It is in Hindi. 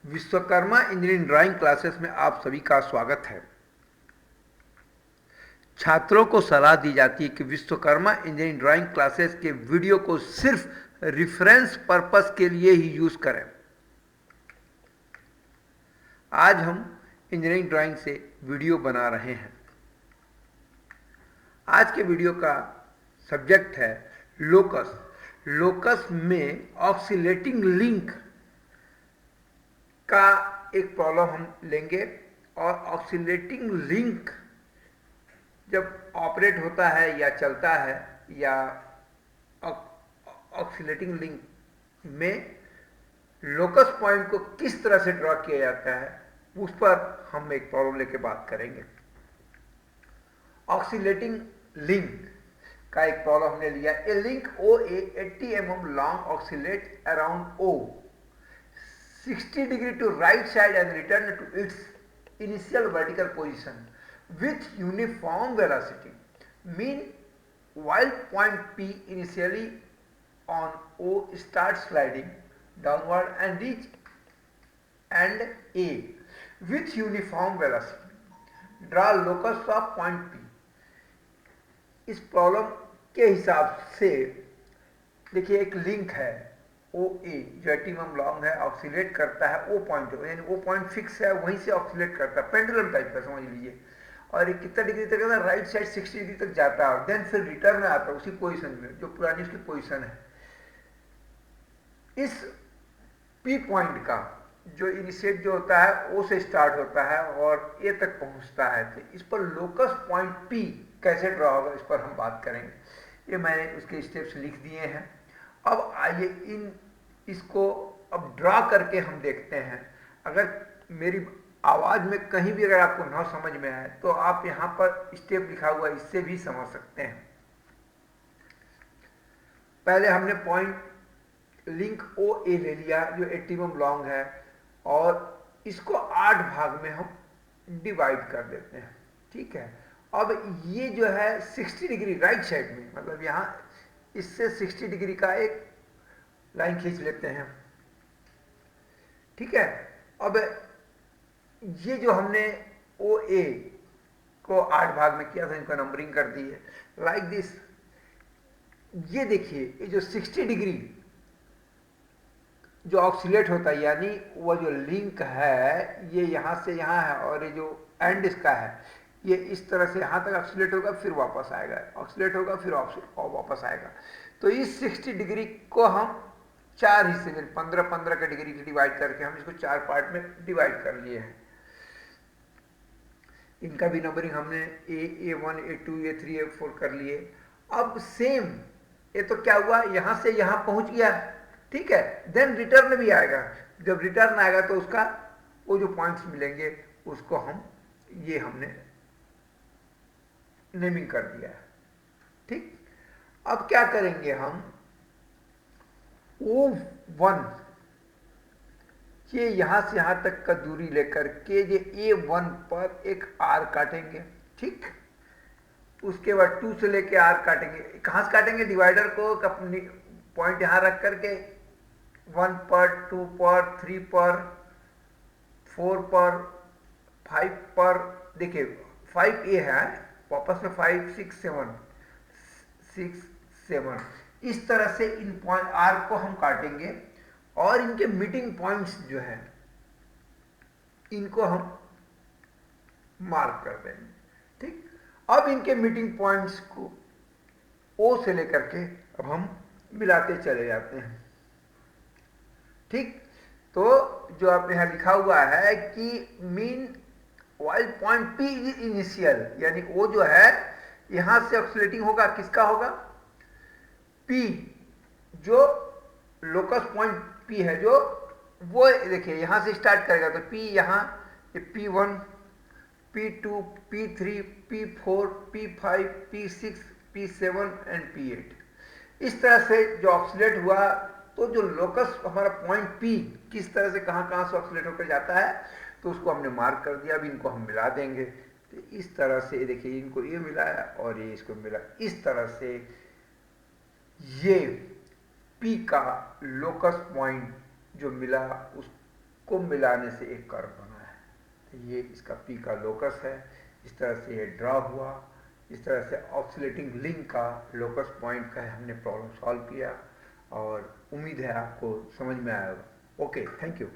विश्वकर्मा इंजीनियरिंग ड्राइंग क्लासेस में आप सभी का स्वागत है। छात्रों को सलाह दी जाती है कि विश्वकर्मा इंजीनियरिंग ड्राइंग क्लासेस के वीडियो को सिर्फ रेफरेंस पर्पस के लिए ही यूज करें। आज हम इंजीनियरिंग ड्राइंग से वीडियो बना रहे हैं। आज के वीडियो का सब्जेक्ट है लोकस। लोकस में ऑक्सीलेटिंग लिंक का एक प्रॉब्लम हम लेंगे और ऑक्सीलेटिंग लिंक जब ऑपरेट होता है या चलता है या ऑक्सीलेटिंग लिंक में लोकस पॉइंट को किस तरह से ड्रॉ किया जाता है उस पर हम एक प्रॉब्लम लेके बात करेंगे। ऑक्सीलेटिंग लिंक का एक प्रॉब्लम हमने लिया। A link OA 80 mm long oscillate around O 60 degree to right side and return to its initial vertical position with uniform velocity. Mean while point P initially on O starts sliding downward and reach and A with uniform velocity. Draw locus of point P. इस प्रॉब्लम के हिसाब से देखिए एक लिंक है OA जो 80 mm लॉन्ग है, ऑक्सीलेट करता है O पॉइंट, यानी O पॉइंट फिक्स है, वहीं से ऑक्सीलेट करता है, पेंडुलम टाइप का समझ लीजिए। और ये कितना डिग्री तक है, राइट साइड 60 डिग्री तक जाता है और देन फिर रिटर्न आता है उसी पोजीशन में जो पुरानी उसकी पोजीशन है। इस P पॉइंट का जो इनिशिएट जो होता है O से स्टार्ट होता है और A तक पहुंचता है। तो इस पर लोकस पॉइंट P कैसे ड्रॉ होगा इस पर हम बात करेंगे। ये मैंने उसके स्टेप्स लिख दिए हैं। अब आइए इसको अब ड्रॉ करके हम देखते हैं। अगर मेरी आवाज में कहीं भी अगर आपको ना समझ में आए तो आप यहां पर स्टेप लिखा हुआ इससे भी समझ सकते हैं। पहले हमने पॉइंट लिंक OA ले लिया जो 80 mm लॉन्ग है और इसको 8 भाग में हम डिवाइड कर देते हैं। ठीक है, अब ये जो है 60 डिग्री राइट साइड में, मतलब यहां इससे 60 डिग्री का एक लाइन खींच लेते हैं। ठीक है, अब ये जो हमने OA को 8 भाग में किया था, इनका नंबरिंग कर दी है लाइक दिस। ये देखिए ये जो 60 डिग्री जो ऑक्सीलेट होता है, यानी वो जो लिंक है ये यहां से यहां है और ये जो एंड इसका है ये इस तरह से यहां तक ऑक्सीलेट होगा, फिर वापस आएगा, ऑक्सीलेट होगा, फिर वापस आएगा। तो इस 60 डिग्री को हम 4 हिस्से में 15-15 के डिग्री की डिवाइड करके हम इसको 4 पार्ट में डिवाइड कर लिए हैं। इनका भी नंबरिंग हमने A1 A2 A3 A4 कर लिए। अब सेम ये तो क्या हुआ, यहां से यहां पहुंच गया। ठीक है, देन रिटर्न भी आएगा। जब रिटर्न आएगा तो उसका वो जो पॉइंट्स मिलेंगे उसको हम ये हमने नेमिंग कर दिया है। ठीक, अब क्या करेंगे हम O1 ये यहां से यहां तक का दूरी लेकर के ये A1 पर एक R काटेंगे। ठीक, उसके बाद 2 से लेके R काटेंगे। कहां से काटेंगे, डिवाइडर को अपनी पॉइंट यहां रख करके 1 पर, 2 पर, 3 पर, 4 पर, 5 पर। देखिए 5A है, वापस में 5 6 7 6 7 इस तरह से इन पॉइंट R को हम काटेंगे और इनके मीटिंग पॉइंट्स जो है इनको हम मार्क कर देंगे। ठीक, अब इनके मीटिंग पॉइंट्स को O से लेकर के अब हम मिलाते चले जाते हैं। ठीक, तो जो आपने यहां लिखा हुआ है कि mean while point P is initial, यानी वो जो है यहां से ऑक्सीलेटिंग होगा, किसका होगा, P जो लोकस पॉइंट P है जो वो देखिए यहां से स्टार्ट करेगा। तो P यहां P1 P2 P3 P4 P5 P6 P7 and P8 इस तरह से जो ऑक्सीलेट हुआ। तो जो लोकस हमारा पॉइंट P किस तरह से कहां से ऑक्सीलेट होकर जाता है तो उसको हमने मार्क कर दिया। अब इनको हम मिला देंगे। तो इस तरह से देखिए इनको ये मिलाया और ये इसको मिला। इस तरह से ये P का लोकस पॉइंट जो मिला को मिलाने से एक कर्व बना है। तो ये इसका पी का लोकस है। इस तरह से ये ड्रा हुआ। इस तरह से ऑक्सीलेटिंग लिंक का लोकस पॉइंट का हमने प्रॉब्लम सॉल्व किया और उम्मीद है आपको समझ में आएगा। Okay, thank you.